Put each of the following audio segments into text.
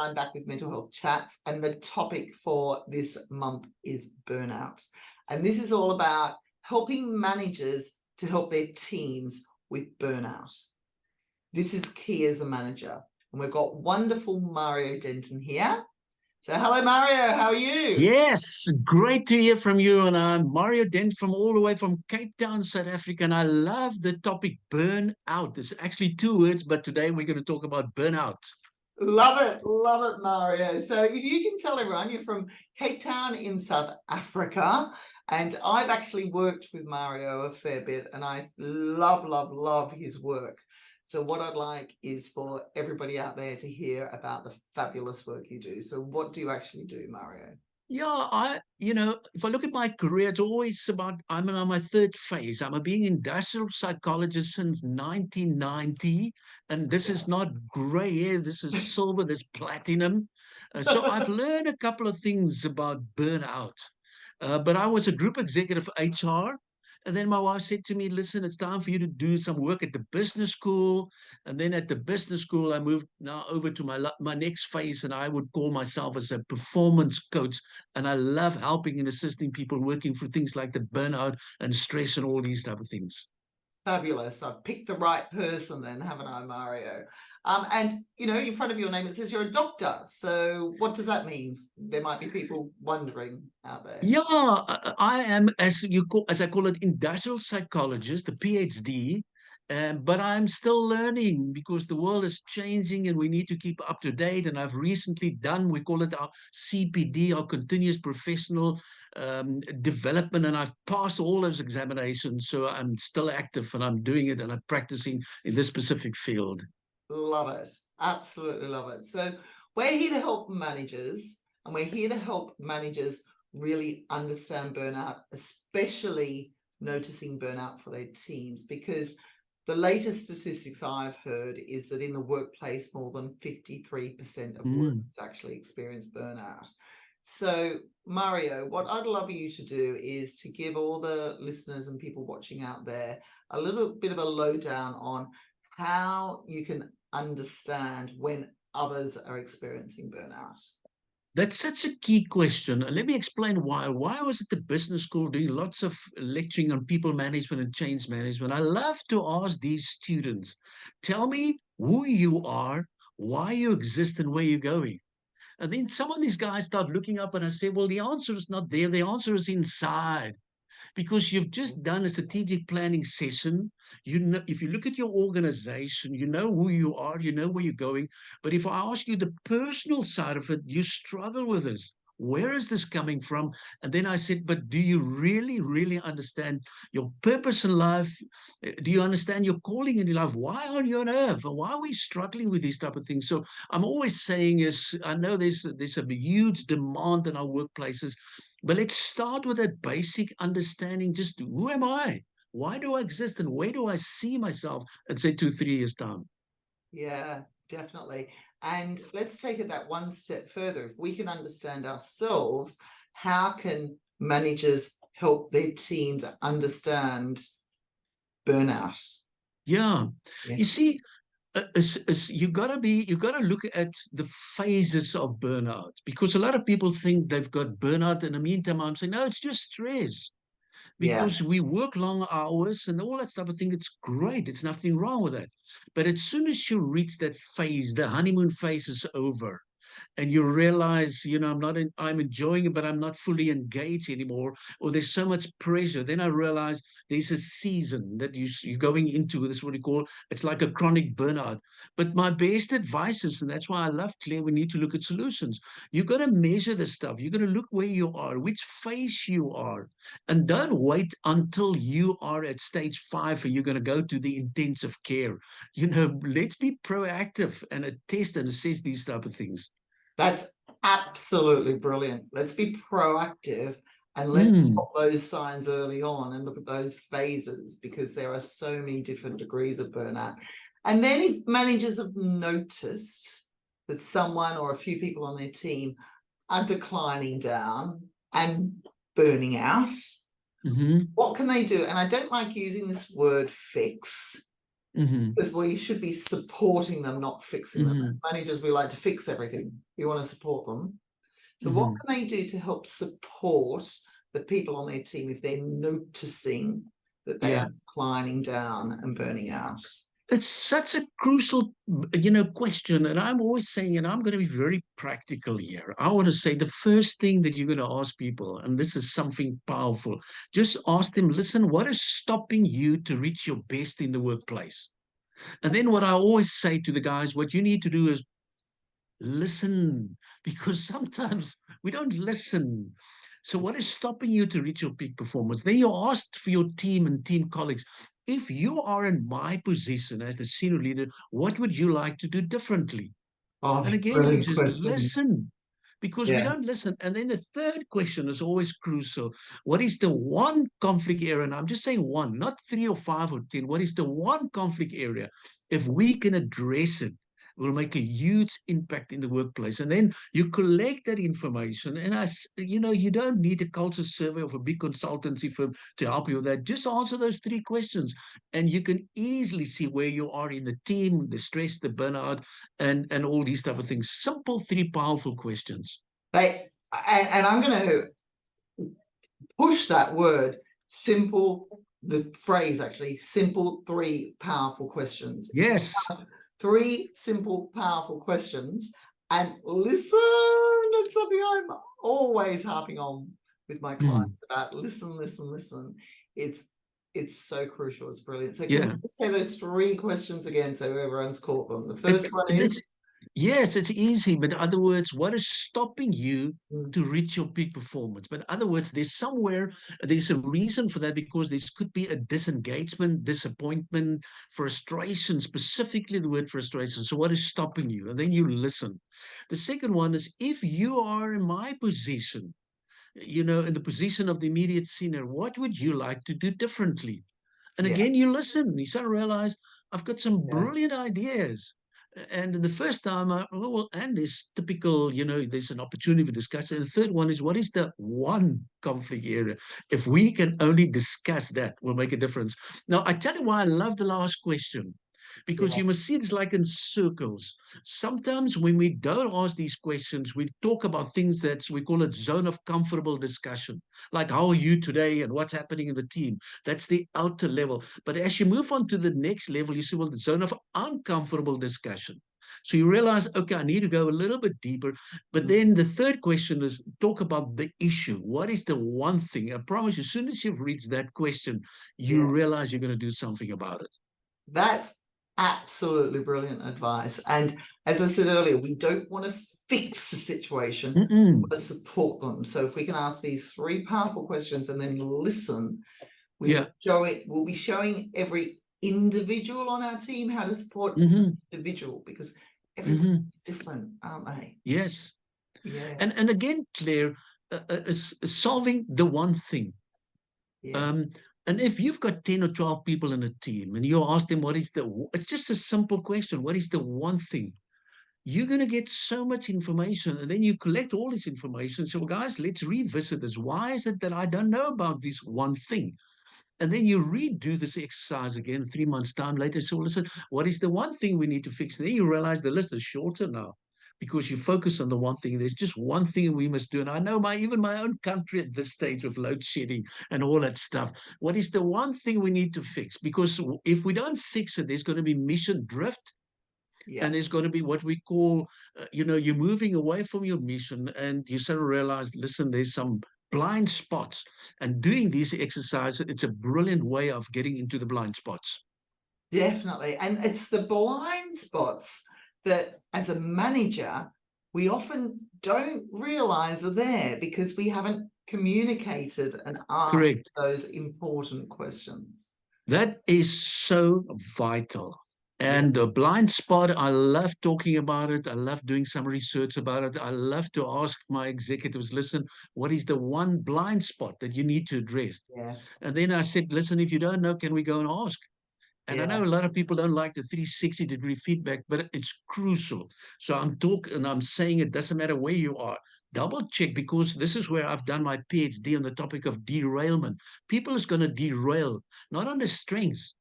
I'm back with Mental Health Chats, and the topic for this month is burnout. And this is all about helping managers to help their teams with burnout. This is key as a manager. And we've got wonderful Mario Denton here. So hello, Mario, how are you? Yes, great to hear from you. And I'm Mario Denton from all the way from Cape Town, South Africa. And I love the topic burnout. There's actually two words, but today we're going to talk about burnout. Love it, Mario. So if you can tell everyone, you're from Cape Town in South Africa, and I've actually worked with Mario a fair bit, and I love his work. So what I'd like is for everybody out there to hear about the fabulous work you do. So what do you actually do, Mario? Yeah, if I look at my career, it's always about, I'm on my third phase. I'm being industrial psychologist since 1990. And this is not gray hair, this is silver, this platinum. So I've learned a couple of things about burnout. But I was a group executive HR. And then my wife said to me, listen, it's time for you to do some work at the business school. And then at the business school, I moved now over to my next phase, and I would call myself as a performance coach. And I love helping and assisting people working through things like the burnout and stress and all these type of things. Fabulous. I've picked the right person then, haven't I, Mario? And, in front of your name, it says you're a doctor. So what does that mean? There might be people wondering out there. Yeah, I am, as I call it, industrial psychologist, the PhD. But I'm still learning because the world is changing and we need to keep up to date. And I've recently done, we call it our CPD, our continuous professional development. And I've passed all those examinations. So I'm still active and I'm doing it and I'm practicing in this specific field. Love it. Absolutely love it. So we're here to help managers, and we're here to help managers really understand burnout, especially noticing burnout for their teams, because the latest statistics I've heard is that in the workplace, more than 53% of workers actually experience burnout. So, Mario, what I'd love you to do is to give all the listeners and people watching out there a little bit of a lowdown on how you can understand when others are experiencing burnout. That's such a key question. And let me explain why. Why I was at the business school doing lots of lecturing on people management and change management. I love to ask these students, tell me who you are, why you exist, and where you're going. And then some of these guys start looking up and I say, well, the answer is not there. The answer is inside. Because you've just done a strategic planning session. You know, if you look at your organization, you know who you are, you know where you're going. But if I ask you the personal side of it, you struggle with this. Where is this coming from? And then I said, but do you really understand your purpose in life? Do you understand your calling in your life? Why are you on earth? And why are we struggling with these type of things? So I'm always saying is, I know there's a huge demand in our workplaces, but let's start with that basic understanding. Just who am I? Why do I exist? And where do I see myself in, say, 2, 3 years' time? Yeah, definitely. And let's take it that one step further. If we can understand ourselves, how can managers help their teams understand burnout? Yeah. You see, you gotta look at the phases of burnout, because a lot of people think they've got burnout. In the meantime, I'm saying, no, it's just stress. Yeah. Because we work long hours and all that stuff. I think it's great. It's nothing wrong with that. But as soon as you reach that phase, the honeymoon phase is over. And you realize, I'm enjoying it, but I'm not fully engaged anymore, or there's so much pressure. Then I realize there's a season that you're going into. This is what you call, it's like a chronic burnout. But my best advice is, and that's why I love Claire, we need to look at solutions. You're going to measure the stuff. You're going to look where you are, which phase you are, and don't wait until you are at stage 5 and you're going to go to the intensive care. Let's be proactive and test and assess these type of things. That's absolutely brilliant. Let's be proactive and let's spot those signs early on and look at those phases, because there are so many different degrees of burnout. And then if managers have noticed that someone or a few people on their team are declining down and burning out, what can they do? And I don't like using this word fix, Mm-hmm. Because we should be supporting them, not fixing them. Mm-hmm. As managers, we like to fix everything. We want to support them. So what can they do to help support the people on their team if they're noticing that they Yeah. are declining down and burning out? It's such a crucial, question. And I'm always saying, and I'm going to be very practical here. I want to say the first thing that you're going to ask people, and this is something powerful, just ask them, listen, what is stopping you to reach your best in the workplace? And then what I always say to the guys, what you need to do is listen, because sometimes we don't listen. So what is stopping you to reach your peak performance? Then you ask for your team and team colleagues, if you are in my position as the senior leader, what would you like to do differently? And Oh, again, you brilliant just question. listen, because we Yeah. don't listen. And then the third question is always crucial. What is the one conflict area? And I'm just saying one, not 3 or 5 or 10. What is the one conflict area? If we can address it, will make a huge impact in the workplace. And then you collect that information. And you don't need a culture survey of a big consultancy firm to help you with that. Just answer those 3 questions, and you can easily see where you are in the team, the stress, the burnout, and all these type of things. Simple 3 powerful questions. And I'm going to push that word, simple, the phrase actually, simple 3 powerful questions. Yes. 3 simple, powerful questions, and listen. It's something I'm always harping on with my clients about. Listen, listen, listen. It's so crucial. It's brilliant. So can we just say those 3 questions again so everyone's caught them? The first one is? Yes, it's easy. But in other words, what is stopping you Mm. to reach your peak performance? But in other words, there's a reason for that, because this could be a disengagement, disappointment, frustration, specifically the word frustration. So what is stopping you? And then you listen. The second one is, if you are in my position, in the position of the immediate senior, what would you like to do differently? And Yeah. again, you listen. You suddenly realize, I've got some Yeah. brilliant ideas. And the first time, and there's typical, there's an opportunity for discussion. And the third one is, what is the one conflict area? If we can only discuss that, will make a difference. Now, I tell you why I love the last question, because Yeah. you must see it's like in circles. Sometimes when we don't ask these questions, we talk about things that we call it zone of comfortable discussion, like how are you today and what's happening in the team. That's the outer level. But as you move on to the next level, you see, well, the zone of uncomfortable discussion. So you realize, okay, I need to go a little bit deeper. But then the third question is, talk about the issue. What is the one thing? I promise you, as soon as you've reached that question, you realize you're going to do something about it. That's absolutely brilliant advice. And as I said earlier, we don't want to fix the situation, we want to support them. So if we can ask these 3 powerful questions and then listen, we'll be showing every individual on our team how to support individual, because everyone's different, aren't they? Yes. Yeah. And again, Claire, solving the one thing. Yeah. And if you've got 10 or 12 people in a team and you ask them, it's just a simple question. What is the one thing? You're going to get so much information, and then you collect all this information. So, guys, let's revisit this. Why is it that I don't know about this one thing? And then you redo this exercise again 3 months' time later. So, listen, what is the one thing we need to fix? And then you realize the list is shorter now, because you focus on the one thing. There's just one thing we must do. And I know even my own country at this stage of load shedding and all that stuff. What is the one thing we need to fix? Because if we don't fix it, there's going to be mission drift. Yeah. And there's going to be what we call, you're moving away from your mission, and you suddenly realize, listen, there's some blind spots. And doing these exercises, it's a brilliant way of getting into the blind spots. Definitely. And it's the blind spots that, as a manager, we often don't realize are there because we haven't communicated and asked those important questions. That is so vital. And a blind spot, I love talking about it. I love doing some research about it. I love to ask my executives, listen, what is the one blind spot that you need to address? Yeah. And then I said, listen, if you don't know, can we go and ask? And I know a lot of people don't like the 360-degree feedback, but it's crucial. So I'm saying it doesn't matter where you are. Double check, because this is where I've done my PhD on the topic of derailment. People is going to derail, not on the strengths,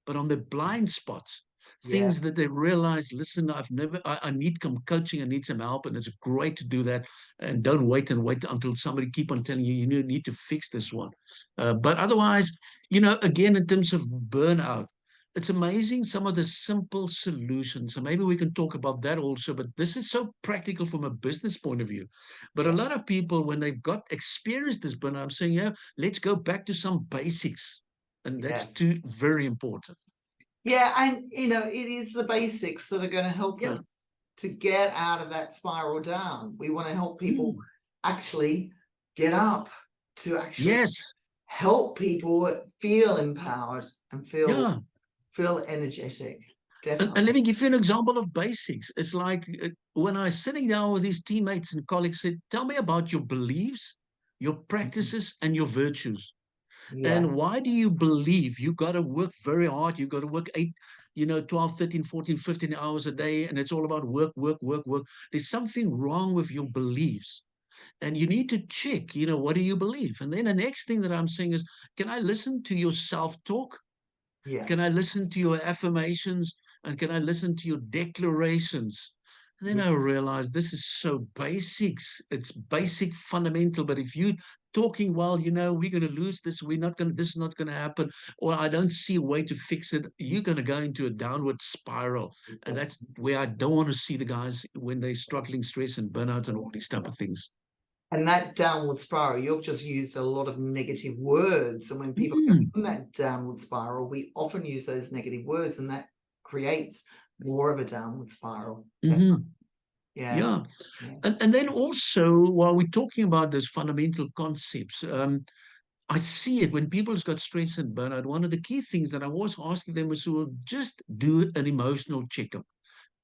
but on the blind spots, Yeah. things that they realize, listen, I need some coaching, I need some help, and it's great to do that. And don't wait and wait until somebody keep on telling you, you need to fix this one. But otherwise, again, in terms of burnout, it's amazing some of the simple solutions. So maybe we can talk about that also, but this is so practical from a business point of view. But a Yeah. lot of people, when they've got experienced this burnout, I'm saying, let's go back to some basics. And Yeah. that's too very important. Yeah, and it is the basics that are going to help Yeah. us to get out of that spiral down. We want to help people Mm. actually get up, to actually Yes. help people feel empowered and feel Yeah. energetic. And let Definitely. me give you an example of basics. It's like when I was sitting down with these teammates and colleagues, said, tell me about your beliefs, your practices, and your virtues. Yeah. And why do you believe you got to work very hard? You got to work 8, 12, 13, 14, 15 hours a day, and it's all about work, work, work, work. There's something wrong with your beliefs. And you need to check, what do you believe? And then the next thing that I'm saying is, can I listen to your self-talk? Yeah. Can I listen to your affirmations? And can I listen to your declarations? And then Yeah. I realized this is so basics. It's basic, fundamental. But if you talking, well, we're going to lose this, this is not going to happen, or I don't see a way to fix it, you're going to go into a downward spiral. And that's where I don't want to see the guys when they're struggling, stress and burnout and all these type of things. And that downward spiral, you've just used a lot of negative words. And when people go Mm. in that downward spiral, we often use those negative words, and that creates more of a downward spiral. Mm-hmm. Yeah. Yeah. Yeah. And then also, while we're talking about those fundamental concepts, I see it when people have got stress and burnout. One of the key things that I was asking them is, well, just do an emotional checkup.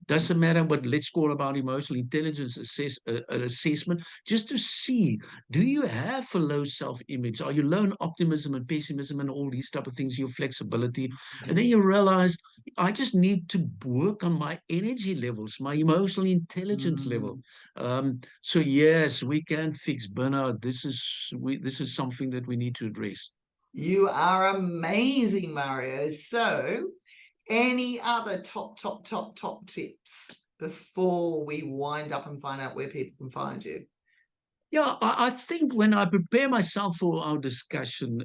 Doesn't matter what, let's call about emotional intelligence an assessment, just to see, do you have a low self-image? Are you low in optimism and pessimism and all these type of things, your flexibility? And then you realize, I just need to work on my energy levels, my emotional intelligence level. So yes, we can fix burnout. This is something that we need to address. You are amazing, Mario. So, any other top tips before we wind up and find out where people can find you? Yeah, I think when I prepare myself for our discussion,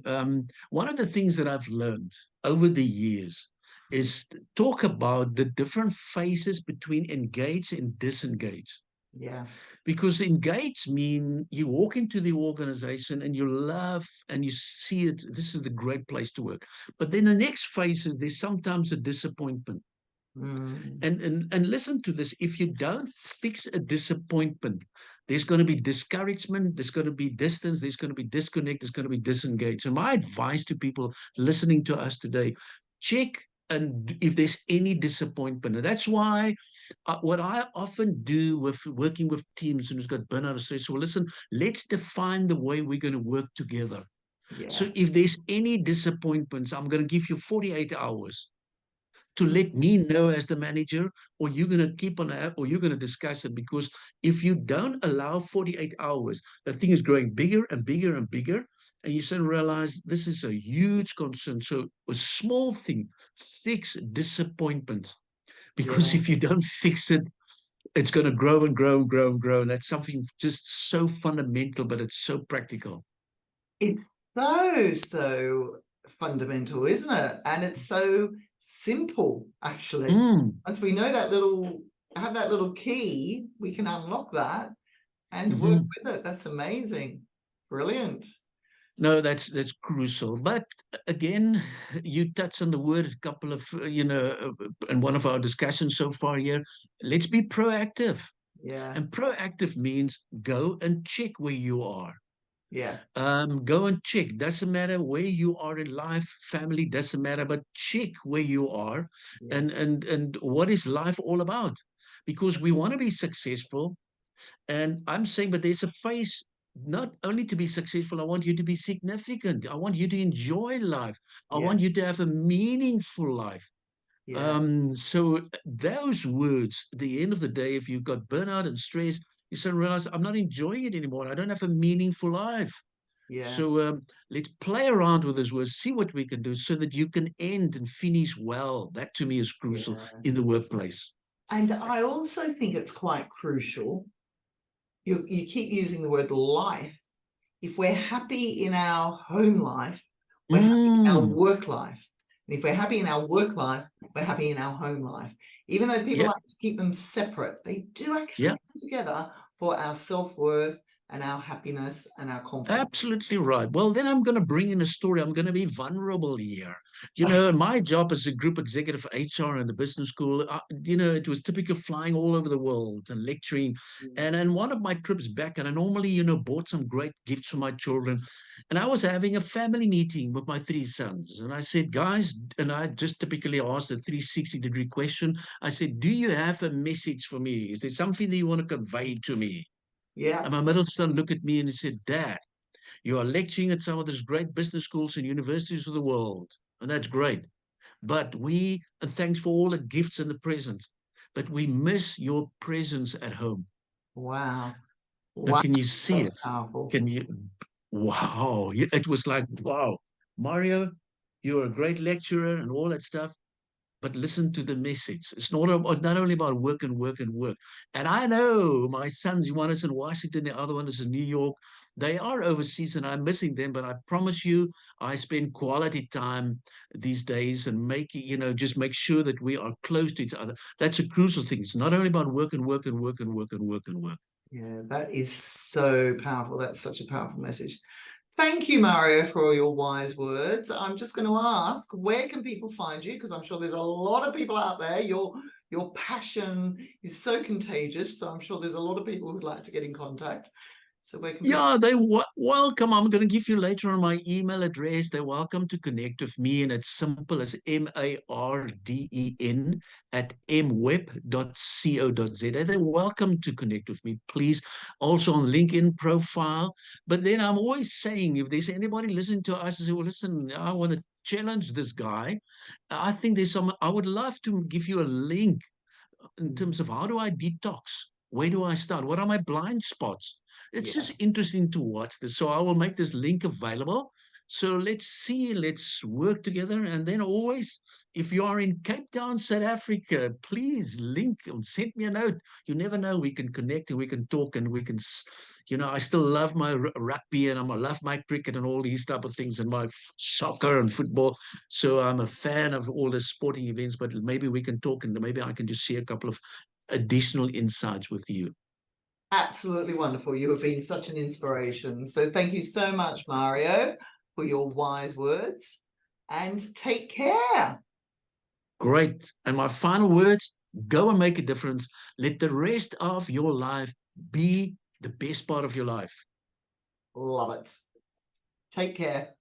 one of the things that I've learned over the years is talk about the different phases between engage and disengage. Yeah. Because engage mean you walk into the organization and you love and you see it, this is the great place to work. But then the next phase is there's sometimes a disappointment. And listen to this, if you don't fix a disappointment, there's going to be discouragement, there's going to be distance, there's going to be disconnect, there's going to be disengaged. And my advice to people listening to us today, check and if there's any disappointment. And that's why what I often do with working with teams who's got burnout or stress, well, listen, let's define the way we're going to work together. Yeah. So if there's any disappointments, I'm going to give you 48 hours to let me know as the manager, or you're going to keep on, or you're going to discuss it. Because if you don't allow 48 hours, the thing is growing bigger and bigger and bigger. And you suddenly realize this is a huge concern. So a small thing, fix disappointment. Because Yeah. if you don't fix it, it's going to grow and grow and grow and grow. And that's something just so fundamental, but it's so practical. It's so fundamental, isn't it? And it's so simple, actually. As we know have that little key, we can unlock that and work with it. That's amazing. Brilliant. No, that's crucial. But again, you touched on the word a couple of, in one of our discussions so far here. Let's be proactive. Yeah. And proactive means go and check where you are. Yeah. Go and check. Doesn't matter where you are in life, family, doesn't matter, but check where you are. Yeah. And what is life all about? Because we want to be successful. And I'm saying, but there's a phase not only to be successful, I want you to be significant. I want you to enjoy life. I Yeah. want you to have a meaningful life. Yeah. So those words, at the end of the day, if you've got burnout and stress, you suddenly realize I'm not enjoying it anymore. I don't have a meaningful life. Yeah. So let's play around with those words, see what we can do so that you can end and finish well. That to me is crucial in the workplace. And I also think it's quite crucial. You keep using the word life. If we're happy in our home life, we're happy in our work life. And if we're happy in our work life, we're happy in our home life. Even though people like to keep them separate, they do actually come together for our self-worth and our happiness and our confidence. Absolutely right. Well, then I'm going to bring in a story. I'm going to be vulnerable here. You know, my job as a group executive for HR in the business school, you know, it was typical flying all over the world and lecturing. And one of my trips back, and I normally, you know, bought some great gifts for my children. And I was having a family meeting with my three sons. And I said, guys, and I just typically asked a 360-degree question. I said, do you have a message for me? Is there something that you want to convey to me? Yeah. And my middle son looked at me and he said, Dad, you are lecturing at some of those great business schools and universities of the world, and that's great. But and thanks for all the gifts and the presents, but we miss your presence at home. Wow. Now, Wow. can you see it? Powerful. Can you? Wow. It was like, wow, Mario, you're a great lecturer and all that stuff. But listen to the message. It's not only about work and work and work. And I know my sons, one is in Washington, the other one is in New York. They are overseas and I'm missing them, but I promise you, I spend quality time these days and just make sure that we are close to each other. That's a crucial thing. It's not only about work and work and work and work and work and work. Yeah, that is so powerful. That's such a powerful message. Thank you, Mario, for all your wise words. I'm just going to ask, where can people find you? Because I'm sure there's a lot of people out there. Your passion is so contagious. So I'm sure there's a lot of people who'd like to get in contact. So where can people... Yeah, welcome. I'm going to give you later on my email address. They're welcome to connect with me, and it's simple as MARDEN at mweb.co.za. They're welcome to connect with me, please. Also on LinkedIn profile. But then I'm always saying, if there's anybody listening to us and say, well, listen, I want to challenge this guy. I think I would love to give you a link in terms of how do I detox? Where do I start? What are my blind spots? It's just interesting to watch this. So I will make this link available. So let's work together. And then always, if you are in Cape Town, South Africa, please link and send me a note. You never know, we can connect and we can talk and we can, I still love my rugby and I love my cricket and all these type of things and my soccer and football. So I'm a fan of all the sporting events, but maybe we can talk and maybe I can just share a couple of additional insights with you. Absolutely wonderful. You have been such an inspiration. So thank you so much, Mario, for your wise words, and take care. Great. And my final words, go and make a difference. Let the rest of your life be the best part of your life. Love it. Take care.